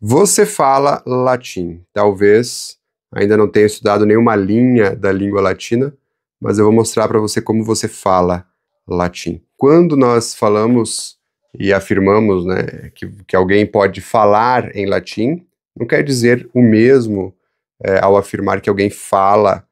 Você fala latim. Talvez ainda não tenha estudado nenhuma linha da língua latina, mas eu vou mostrar para você como você fala latim. Quando nós falamos e afirmamos, né, que alguém pode falar em latim, não quer dizer o mesmo ao afirmar que alguém fala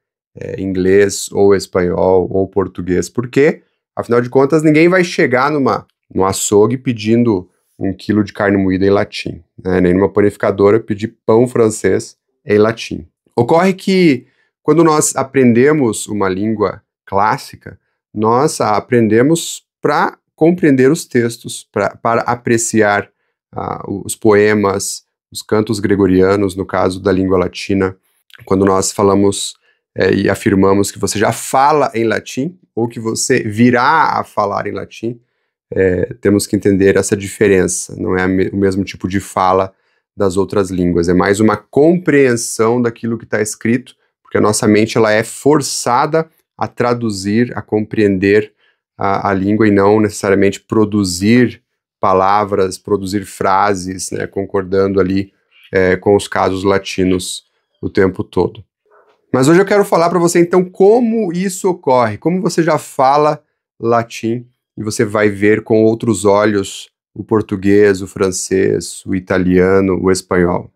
inglês ou espanhol ou português, porque, afinal de contas, ninguém vai chegar no açougue pedindo 1 quilo de carne moída em latim, né? Nem numa panificadora pedir pão francês em latim. Ocorre que, quando nós aprendemos uma língua clássica, nós a aprendemos para compreender os textos, para apreciar os poemas, os cantos gregorianos, no caso da língua latina. Quando nós falamos e afirmamos que você já fala em latim, ou que você virá a falar em latim, temos que entender essa diferença. Não é o mesmo tipo de fala das outras línguas, é mais uma compreensão daquilo que está escrito, porque a nossa mente ela é forçada a traduzir, a compreender a língua e não necessariamente produzir palavras, produzir frases, né, concordando ali com os casos latinos o tempo todo. Mas hoje eu quero falar para você então como isso ocorre, como você já fala latim e você vai ver com outros olhos o português, o francês, o italiano, o espanhol.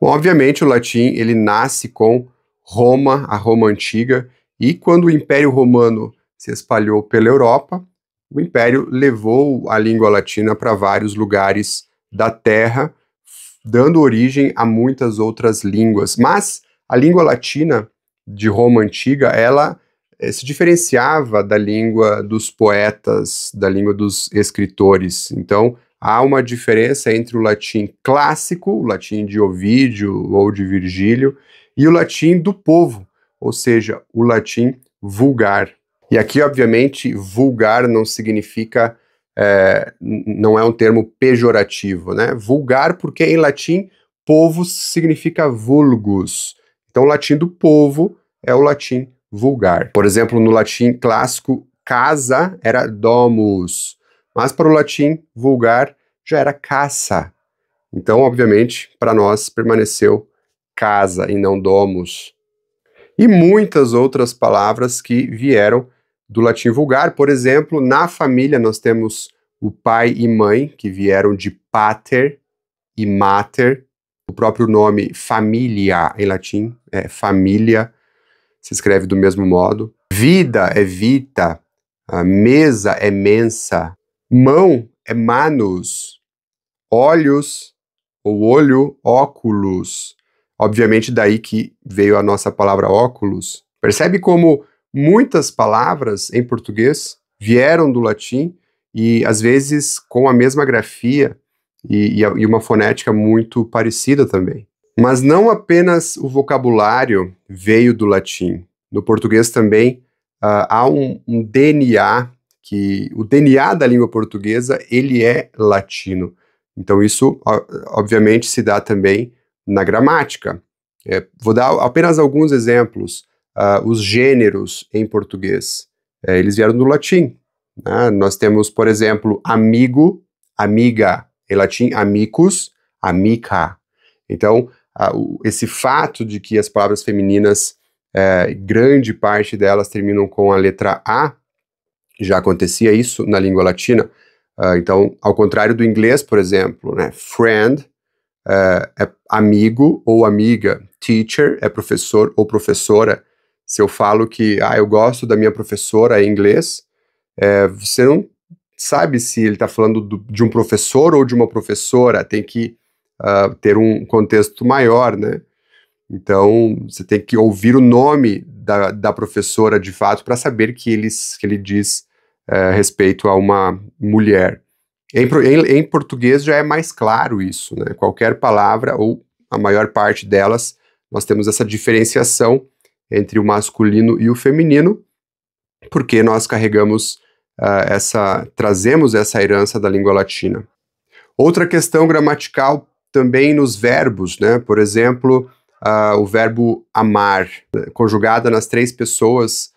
Bom, obviamente o latim ele nasce com Roma, a Roma antiga, e quando o Império Romano se espalhou pela Europa, o Império levou a língua latina para vários lugares da Terra, dando origem a muitas outras línguas. Mas a língua latina de Roma antiga, ela se diferenciava da língua dos poetas, da língua dos escritores. Então, há uma diferença entre o latim clássico, o latim de Ovídio ou de Virgílio, e o latim do povo, ou seja, o latim vulgar. E aqui, obviamente, vulgar não significa, não é um termo pejorativo, né? Vulgar porque em latim, povo significa vulgus. Então, o latim do povo é o latim vulgar. Por exemplo, no latim clássico, casa era domus, mas para o latim vulgar já era casa. Então, obviamente, para nós permaneceu casa e não domus. E muitas outras palavras que vieram do latim vulgar. Por exemplo, na família nós temos o pai e mãe, que vieram de pater e mater. O próprio nome família em latim é família, se escreve do mesmo modo. Vida é vita, a mesa é mensa, mão é manus, olhos ou olho, óculos. Obviamente daí que veio a nossa palavra óculos. Percebe como muitas palavras em português vieram do latim e às vezes com a mesma grafia e uma fonética muito parecida também. Mas não apenas o vocabulário veio do latim. No português também há um DNA, que o DNA da língua portuguesa ele é latino. Então isso, obviamente, se dá também na gramática. Vou dar apenas alguns exemplos. Os gêneros em português, eles vieram do latim. Né? Nós temos, por exemplo, amigo, amiga, em latim, amicus, amica. Então, esse fato de que as palavras femininas, grande parte delas terminam com a letra A, já acontecia isso na língua latina. Então, ao contrário do inglês, por exemplo, né, friend é amigo ou amiga, teacher é professor ou professora. Se eu falo que eu gosto da minha professora em inglês, você não sabe se ele está falando de um professor ou de uma professora, tem que ter um contexto maior, né? Então, você tem que ouvir o nome da professora de fato para saber que ele diz respeito a uma mulher. Em português já é mais claro isso, né? Qualquer palavra, ou a maior parte delas, nós temos essa diferenciação entre o masculino e o feminino, porque nós carregamos trazemos essa herança da língua latina. Outra questão gramatical também nos verbos, né? Por exemplo, o verbo amar, conjugada nas 3 pessoas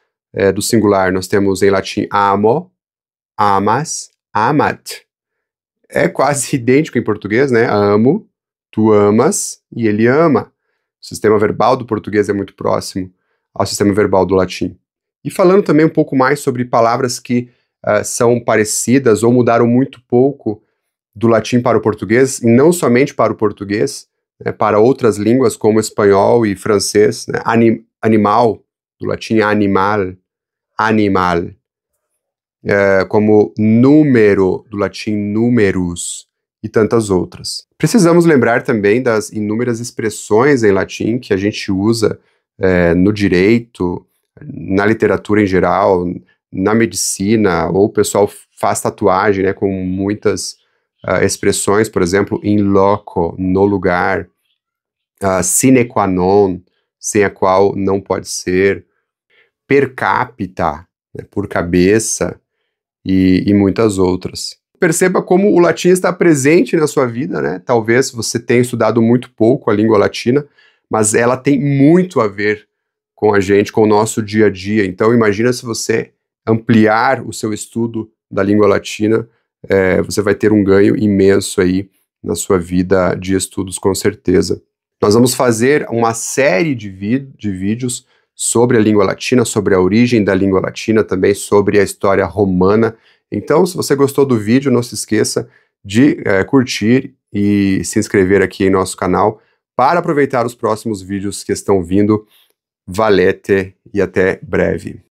do singular. Nós temos em latim amo, amas, amat. É quase idêntico em português, né? Amo, Tu amas e ele ama. O sistema verbal do português é muito próximo ao sistema verbal do latim. E falando também um pouco mais sobre palavras que são parecidas ou mudaram muito pouco do latim para o português, e não somente para o português, né, para outras línguas como espanhol e francês, né, animal, do latim animal, como número, do latim numerus, e tantas outras. Precisamos lembrar também das inúmeras expressões em latim que a gente usa no direito, na literatura em geral, na medicina, ou o pessoal faz tatuagem, né, com muitas expressões, por exemplo, in loco, no lugar, sine qua non, sem a qual não pode ser, per capita, né, por cabeça, e muitas outras. Perceba como o latim está presente na sua vida, né? Talvez você tenha estudado muito pouco a língua latina, mas ela tem muito a ver com a gente, com o nosso dia a dia. Então, imagina se você ampliar o seu estudo da língua latina, você vai ter um ganho imenso aí na sua vida de estudos, com certeza. Nós vamos fazer uma série de vídeos sobre a língua latina, sobre a origem da língua latina, também sobre a história romana. Então, se você gostou do vídeo, não se esqueça de curtir e se inscrever aqui em nosso canal para aproveitar os próximos vídeos que estão vindo. Valete e até breve.